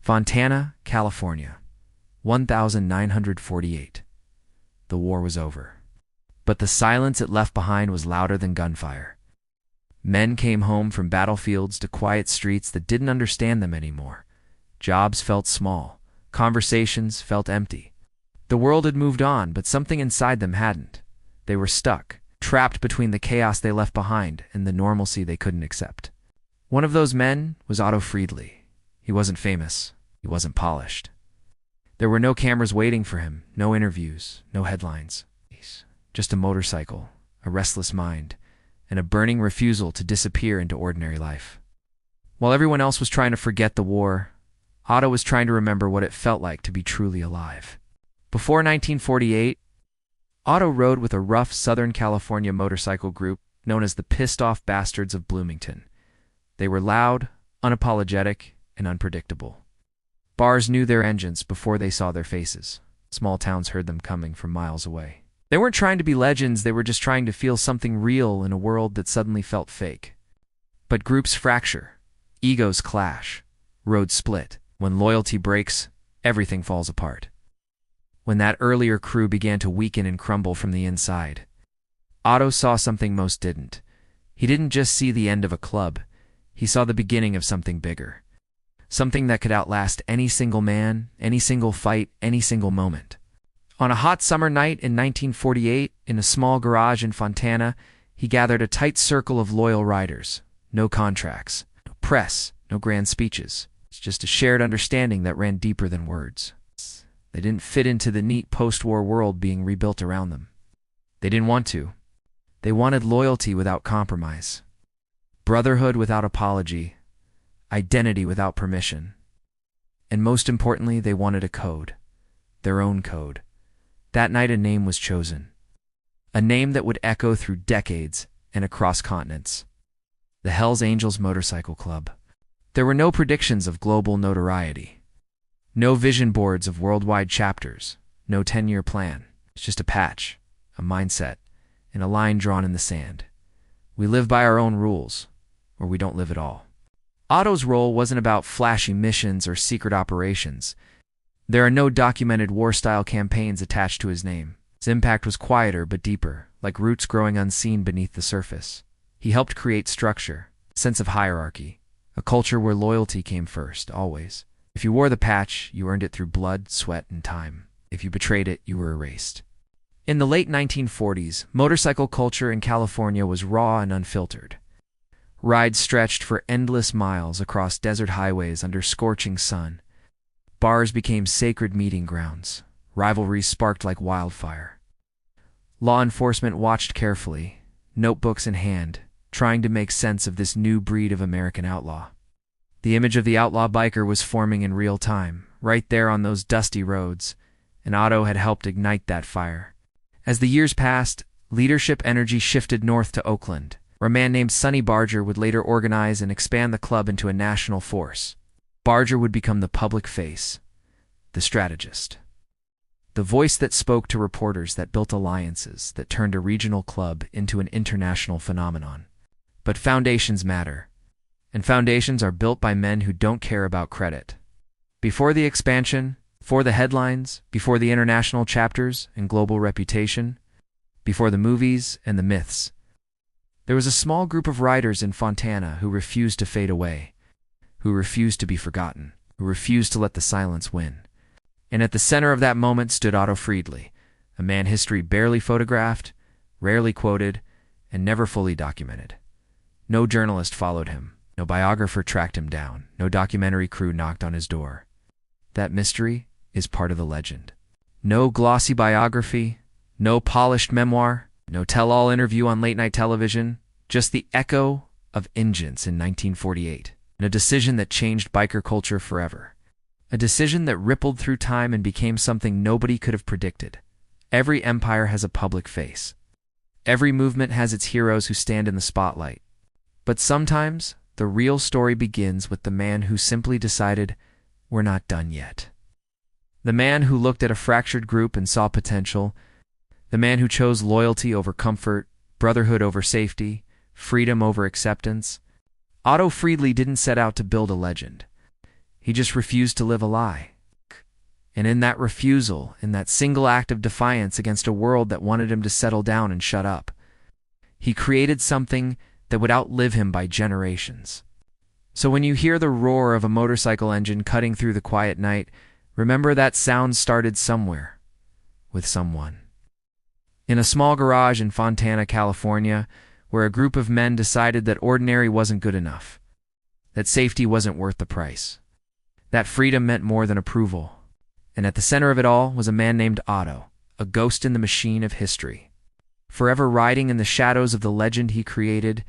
Fontana, California, 1948. The war was over. But the silence it left behind was louder than gunfire. Men came home from battlefields to quiet streets that didn't understand them anymore. Jobs felt small. Conversations felt empty. The world had moved on, but something inside them hadn't. They were stuck, trapped between the chaos they left behind and the normalcy they couldn't accept. One of those men was Otto Friedli. He wasn't famous. He wasn't polished. There were no cameras waiting for him, no interviews, no headlines. Just a motorcycle, a restless mind, and a burning refusal to disappear into ordinary life. While everyone else was trying to forget the war, Otto was trying to remember what it felt like to be truly alive. Before 1948, Otto rode with a rough Southern California motorcycle group known as the Pissed Off Bastards of Bloomington. They were loud, unapologetic, and unpredictable. Bars knew their engines before they saw their faces. Small towns heard them coming from miles away. They weren't trying to be legends, they were just trying to feel something real in a world that suddenly felt fake. But groups fracture, egos clash, roads split. When loyalty breaks, everything falls apart. When that earlier crew began to weaken and crumble from the inside, Otto saw something most didn't. He didn't just see the end of a club, he saw the beginning of something bigger. Something that could outlast any single man, any single fight, any single moment. On a hot summer night in 1948, in a small garage in Fontana, he gathered a tight circle of loyal riders. No contracts, no press, no grand speeches. It's just a shared understanding that ran deeper than words. They didn't fit into the neat post-war world being rebuilt around them. They didn't want to. They wanted loyalty without compromise, brotherhood without apology, identity without permission. And most importantly, they wanted a code, their own code. That night a name was chosen. A name that would echo through decades and across continents. The Hells Angels Motorcycle Club. There were no predictions of global notoriety. No vision boards of worldwide chapters. No 10-year plan. It's just a patch, a mindset, and a line drawn in the sand. We live by our own rules, or we don't live at all. Otto's role wasn't about flashy missions or secret operations. There are no documented war-style campaigns attached to his name. His impact was quieter but deeper, like roots growing unseen beneath the surface. He helped create structure, a sense of hierarchy, a culture where loyalty came first, always. If you wore the patch, you earned it through blood, sweat, and time. If you betrayed it, you were erased. In the late 1940s, motorcycle culture in California was raw and unfiltered. Rides stretched for endless miles across desert highways under scorching sun. Bars became sacred meeting grounds. Rivalries sparked like wildfire. Law enforcement watched carefully, notebooks in hand, trying to make sense of this new breed of American outlaw. The image of the outlaw biker was forming in real time, right there on those dusty roads, and Otto had helped ignite that fire. As the years passed, leadership energy shifted north to Oakland, where a man named Sonny Barger would later organize and expand the club into a national force. Barger would become the public face, the strategist. The voice that spoke to reporters, that built alliances, that turned a regional club into an international phenomenon. But foundations matter, and foundations are built by men who don't care about credit. Before the expansion, before the headlines, before the international chapters and global reputation, before the movies and the myths, there was a small group of riders in Fontana who refused to fade away, who refused to be forgotten, who refused to let the silence win. And at the center of that moment stood Otto Friedli, a man history barely photographed, rarely quoted, and never fully documented. No journalist followed him, no biographer tracked him down, no documentary crew knocked on his door. That mystery is part of the legend. No glossy biography, no polished memoir, no tell-all interview on late-night television, just the echo of engines in 1948, and a decision that changed biker culture forever. A decision that rippled through time and became something nobody could have predicted. Every empire has a public face. Every movement has its heroes who stand in the spotlight. But sometimes, the real story begins with the man who simply decided, we're not done yet. The man who looked at a fractured group and saw potential. The man who chose loyalty over comfort, brotherhood over safety, freedom over acceptance. Otto Friedli didn't set out to build a legend. He just refused to live a lie. And in that refusal, in that single act of defiance against a world that wanted him to settle down and shut up, he created something that would outlive him by generations. So when you hear the roar of a motorcycle engine cutting through the quiet night, remember that sound started somewhere, with someone. In a small garage in Fontana, California, where a group of men decided that ordinary wasn't good enough, that safety wasn't worth the price, that freedom meant more than approval. And at the center of it all was a man named Otto, a ghost in the machine of history, forever riding in the shadows of the legend he created,